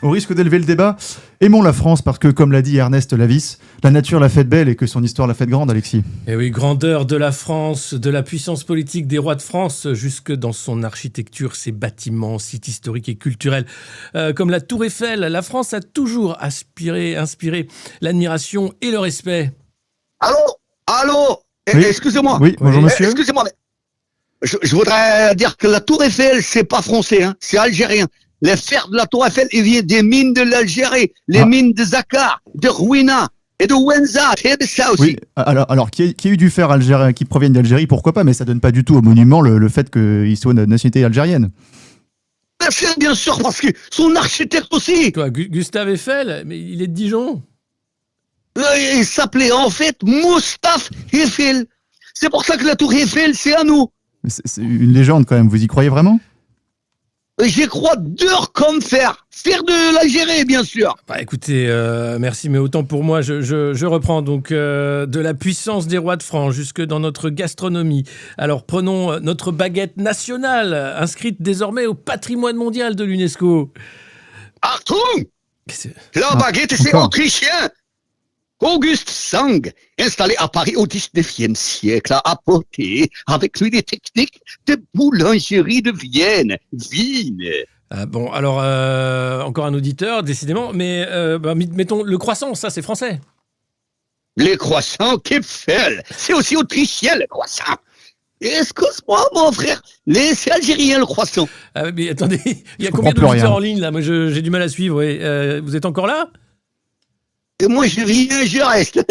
Au risque d'élever le débat, aimons la France parce que, comme l'a dit Ernest Lavis, la nature l'a faite belle et que son histoire l'a faite grande, Alexis. Et oui, grandeur de la France, de la puissance politique des rois de France, jusque dans son architecture, ses bâtiments, sites historiques et culturels. Comme la Tour Eiffel, la France a toujours inspiré l'admiration et le respect. Allô Oui. Excusez-moi. Oui, bonjour monsieur. Excusez-moi, mais je voudrais dire que la Tour Eiffel, c'est pas français, hein, c'est algérien. Les fers de la Tour Eiffel, ils viennent des mines de l'Algérie, les mines de Zakar, de Rouina et de Ouenza, c'est de ça aussi. Oui, alors qui a eu du fer algérien, qui proviennent d'Algérie, pourquoi pas, mais ça donne pas du tout au monument le fait qu'il soit de nationalité algérienne. Bien sûr, parce que son architecte aussi, Toi, Gustave Eiffel, mais il est de Dijon. il s'appelait en fait Moustapha Eiffel. C'est pour ça que la Tour Eiffel, c'est à nous. C'est une légende quand même, vous y croyez vraiment ? J'y crois dur comme fer. Fer de l'Algérie, bien sûr. Bah écoutez, merci, mais autant pour moi, je reprends donc de la puissance des rois de France jusque dans notre gastronomie. Alors prenons notre baguette nationale, inscrite désormais au patrimoine mondial de l'UNESCO. Achtung! Qu'est-ce que La baguette, c'est encore. autrichien. Auguste Sang, installé à Paris au 19e siècle, a apporté avec lui des techniques de boulangerie de Vienne. bon, alors, encore un auditeur, décidément, mais mettons le croissant, ça c'est français. Les croissants Kefel, c'est aussi autrichien, le croissant. Excuse-moi, mon frère, c'est algérien, le croissant. Mais attendez, il y a Je combien comprends plus d'auditeurs rien. en ligne là? Moi j'ai du mal à suivre, oui. Vous êtes encore là? Et moi, je viens, je reste.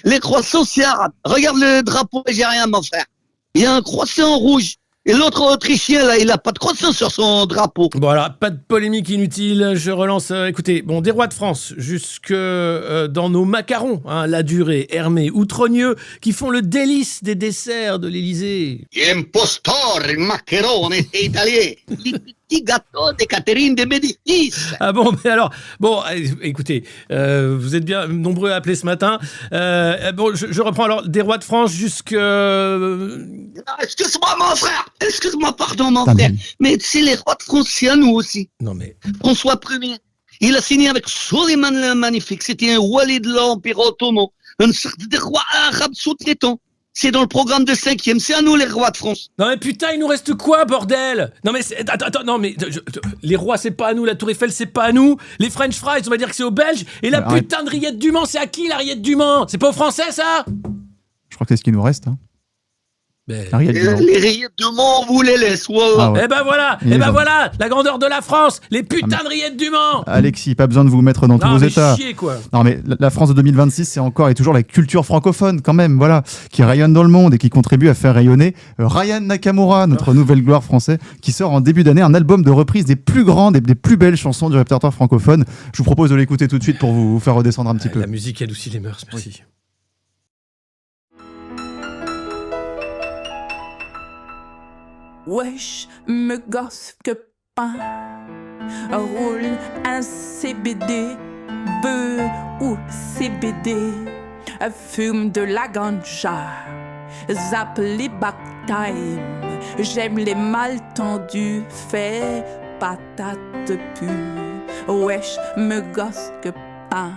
Les croissants, c'est arabe. Regarde le drapeau algérien, mon frère. Il y a un croissant rouge. Et l'autre autrichien, là, il a pas de croissant sur son drapeau. Bon alors, pas de polémique inutile, je relance. Écoutez, bon, des rois de France, jusque dans nos macarons, hein, la durée, Hermé ou Trogneux, qui font le délice des desserts de l'Élysée. Impostore, il maccherone, c'est italien. Les petits gâteaux de Catherine de Médicis. Ah bon, mais alors, bon, écoutez, vous êtes bien nombreux à appeler ce matin. Bon, je reprends alors des rois de France jusque... Excuse-moi, mon frère. Excuse-moi, pardon, mon Ah, frère. Mais c'est les rois de France, c'est à nous aussi. Non mais... François Ier, il a signé avec Suleiman le Magnifique. C'était un wali de l'Empire ottoman. Une sorte de roi arabe sous-traitant. C'est dans le programme de 5e. C'est à nous, les rois de France. Non mais putain, il nous reste quoi, bordel? Non mais... Attends, non mais... les rois, c'est pas à nous, la Tour Eiffel, c'est pas à nous, les French fries, on va dire que c'est aux Belges, et la Arrête. putain de rillette du Mans, c'est à qui, la rillette du Mans? C'est pas aux Français, ça? Je crois que c'est ce qui nous reste. Hein. Ben... Ariel Et Dumont. les rillettes de Mont, vous les laissez. Ouais, ouais. Ah ouais. Eh ben voilà, Il est gentil. voilà, la grandeur de la France, les putains de rillettes du Mans. Alexis, pas besoin de vous mettre dans tous Non vos mais états. chier, quoi. Non mais la France de 2026, c'est encore et toujours la culture francophone quand même, voilà, qui rayonne dans le monde et qui contribue à faire rayonner Ryan Nakamura, notre nouvelle gloire français, qui sort en début d'année un album de reprise des plus grandes et des plus belles chansons du répertoire francophone. Je vous propose de l'écouter tout de suite pour vous faire redescendre un petit peu. La musique adoucit les mœurs, merci. Wesh, me gosse que pain, roule un CBD, bœuf ou CBD, fume de la ganja, zappe les back time, j'aime les mal tendus, fais patate pu, wesh, me gosse que pain.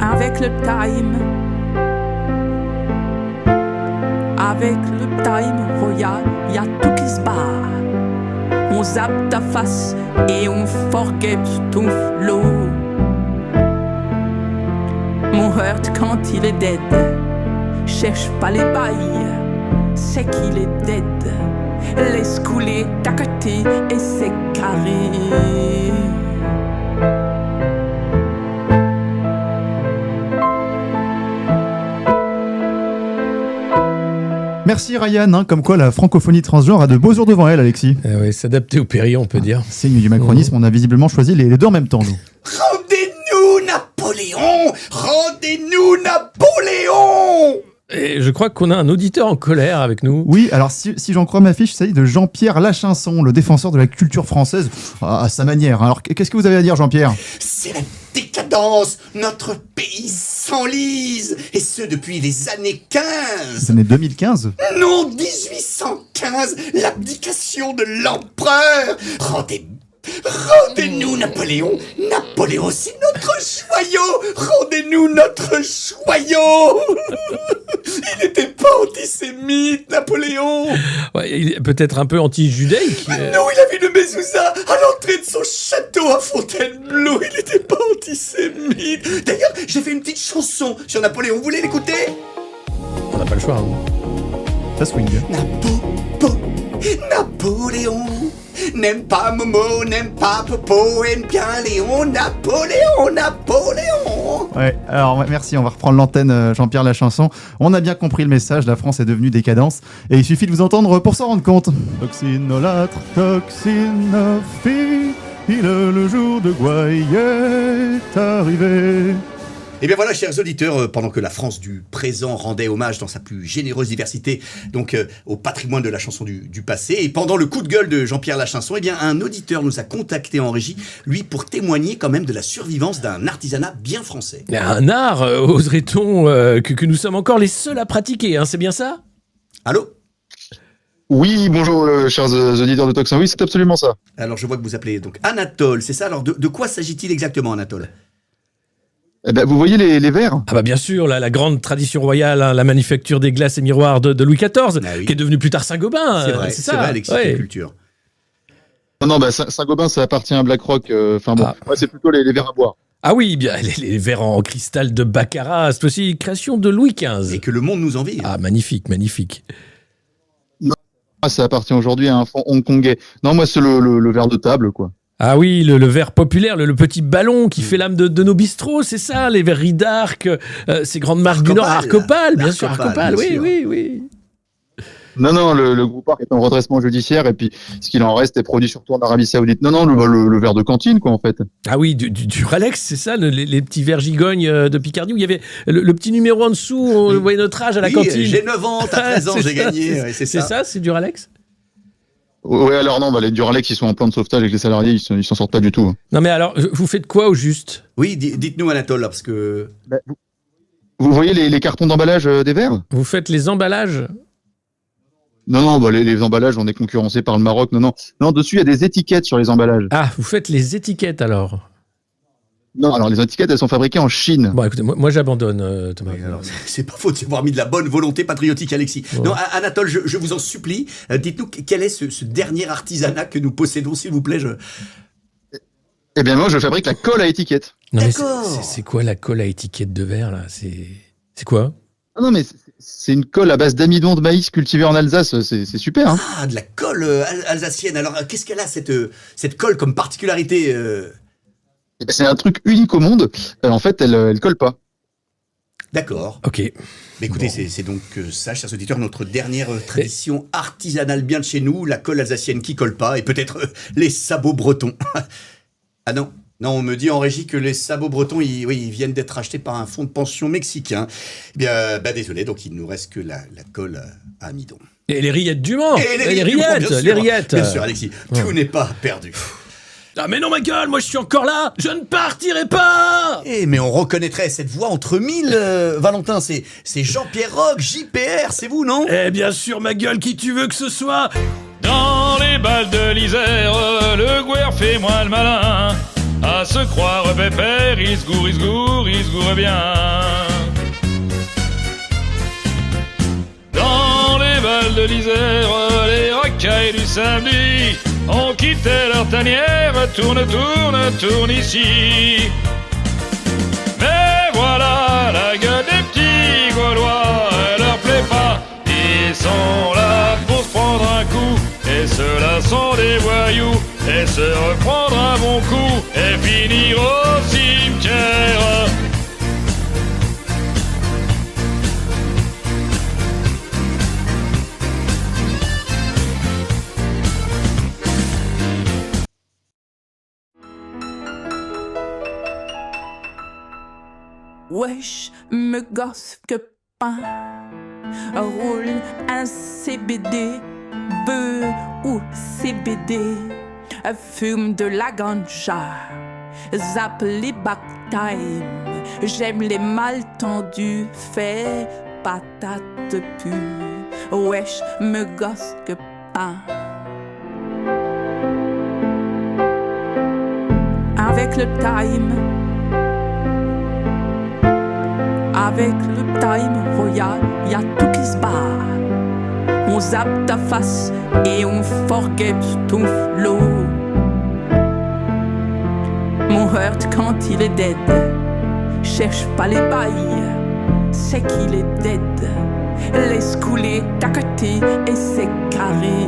Avec le time, avec le time royal, y a tout qui se bat. On zappe ta face et on forget ton flow. Mon hurt quand il est dead, cherche pas les bails, c'est qu'il est dead. Laisse couler ta côté et c'est carré. Merci Ryan, hein, comme quoi la francophonie transgenre a de beaux jours devant elle, Alexis. Oui, s'adapter au péril, on peut dire. Signe du macronisme, on a visiblement choisi les deux en même temps, nous. Rendez-nous Napoléon! Rendez-nous Napoléon! Et je crois qu'on a un auditeur en colère avec nous. Oui, alors si j'en crois ma fiche, il s'agit de Jean-Pierre Lachinson, le défenseur de la culture française, à sa manière. Alors qu'est-ce que vous avez à dire, Jean-Pierre ? C'est la décadence! Notre pays s'enlise, et ce depuis les années 15. Les années 2015. Non, 1815, l'abdication de l'empereur. Rendez-nous Napoléon. Napoléon, c'est notre joyau. Rendez-nous notre joyau. Il n'était pas antisémite, Napoléon. Ouais, il est peut-être un peu anti-judaïque. Non, il avait une mezouza à l'entrée de son château à Fontainebleau. Il n'était pas antisémite. D'ailleurs, j'ai fait une petite chanson sur Napoléon. Vous voulez l'écouter? On n'a pas le choix. Hein. Ça swing. Napoléon n'aime pas Momo, n'aime pas Popo, aime bien Léon. Napoléon. Ouais, alors merci, on va reprendre l'antenne, Jean-Pierre Lachanson. On a bien compris le message, la France est devenue décadence. Et il suffit de vous entendre pour s'en rendre compte. Toxinolâtre, toxinophile, le jour de Gouaille est arrivé. Et bien voilà, chers auditeurs, pendant que la France du présent rendait hommage dans sa plus généreuse diversité donc au patrimoine de la chanson du passé, et pendant le coup de gueule de Jean-Pierre Lachanson, eh bien un auditeur nous a contacté en régie, lui pour témoigner quand même de la survivance d'un artisanat bien français. Un art, oserait-on, que nous sommes encore les seuls à pratiquer, hein, c'est bien ça? Allô? Oui, bonjour chers auditeurs de Toxin, oui c'est absolument ça. Alors je vois que vous appelez donc Anatole, c'est ça? Alors de quoi s'agit-il exactement, Anatole? Eh ben, vous voyez les verres? Ah bah bien sûr, la grande tradition royale, hein, la manufacture des glaces et miroirs de Louis XIV, Ah oui. qui est devenu plus tard Saint-Gobain. C'est vrai, Alexis, ouais. quelle culture. Non, bah Saint-Gobain ça appartient à BlackRock, enfin bon, ouais, c'est plutôt les verres à boire. Ah oui, bien les verres en cristal de Baccarat, c'est aussi création de Louis XV. Et que le monde nous envie. Ah magnifique, magnifique. Ah, ça appartient aujourd'hui à un fonds hongkongais. Non, moi c'est le verre de table quoi. Ah oui, le verre populaire, le petit ballon qui fait l'âme de nos bistrots, c'est ça, les verres Ridarc, ces grandes marques du Nord, Arcopal, bien sûr, Arcopal, oui. Non, le groupe Arc est en redressement judiciaire et puis ce qu'il en reste est produit surtout en Arabie Saoudite. Non, le verre de cantine quoi en fait. Ah oui, du Ralex, c'est ça, les petits verres gigognes de Picardie où il y avait le petit numéro en dessous, on voyait notre âge à la cantine. J'ai 9 ans, t'as 13 ans, j'ai gagné. C'est ça, c'est du Ralex? Ouais, alors non, les Duralex ils sont en plan de sauvetage avec les salariés, ils s'en sortent pas du tout. Non mais alors, vous faites quoi au juste? Oui, dites-nous Anatole, là, parce que... Vous voyez les cartons d'emballage des verres? Vous faites les emballages? Non, les emballages, on est concurrencé par le Maroc. Non, dessus, il y a des étiquettes sur les emballages. Ah, vous faites les étiquettes alors? Non, alors les étiquettes, elles sont fabriquées en Chine. Bon, écoutez, moi j'abandonne, Thomas. Oui, alors, c'est pas faute d'avoir mis de la bonne volonté patriotique, Alexis. Ouais. Non, Anatole, je vous en supplie, dites-nous quel est ce dernier artisanat que nous possédons, s'il vous plaît. Eh bien, moi, je fabrique la colle à étiquette. Non, mais D'accord. c'est quoi la colle à étiquette de verre, là? C'est quoi? Ah non, mais c'est une colle à base d'amidon de maïs cultivée en Alsace. C'est super, hein. Ah, de la colle alsacienne. Alors, qu'est-ce qu'elle a, cette colle, comme particularité Eh ben, c'est un truc unique au monde. En fait, elle colle pas. D'accord. Ok. Mais écoutez, c'est donc ça, chers auditeurs, notre dernière tradition artisanale bien de chez nous, la colle alsacienne qui colle pas, et peut-être les sabots bretons. Ah non, on me dit en régie que les sabots bretons, ils viennent d'être achetés par un fonds de pension mexicain. Eh bien, désolé, donc il nous reste que la colle à amidon. Et les rillettes du Mans. Et les les rillettes du Mans, rillettes, bien sûr. les rillettes. Bien sûr, Alexis, tout n'est pas perdu. Ah mais non ma gueule, moi je suis encore là, je ne partirai pas. Eh, mais on reconnaîtrait cette voix entre mille, Valentin, c'est Jean-Pierre Roch, JPR, c'est vous, non? Eh bien sûr ma gueule, qui tu veux que ce soit. Dans les balles de l'Isère, le guerre fait moins le malin. À se croire pépère, il se gourre bien. Dans les balles de l'Isère, les racailles du samedi ont quitté leur tanière, tourne ici. Mais voilà, la gueule des petits Gaulois, elle leur plaît pas. Ils sont là pour se prendre un coup, et ceux-là sont des voyous, et se reprendre un bon coup, et finir au cimetière. Wesh, me gosse que pain, roule un CBD, beurre ou CBD, fume de la ganja, zappe les back time, j'aime les maltendus. Fais patate pu, wesh, me gosse que pas. Avec le time, royal, y'a tout qui se bat. On zappe ta face et on forget ton flow. Mon hurt quand il est dead, cherche pas les bails, c'est qu'il est dead. Laisse couler ta côté et c'est carré.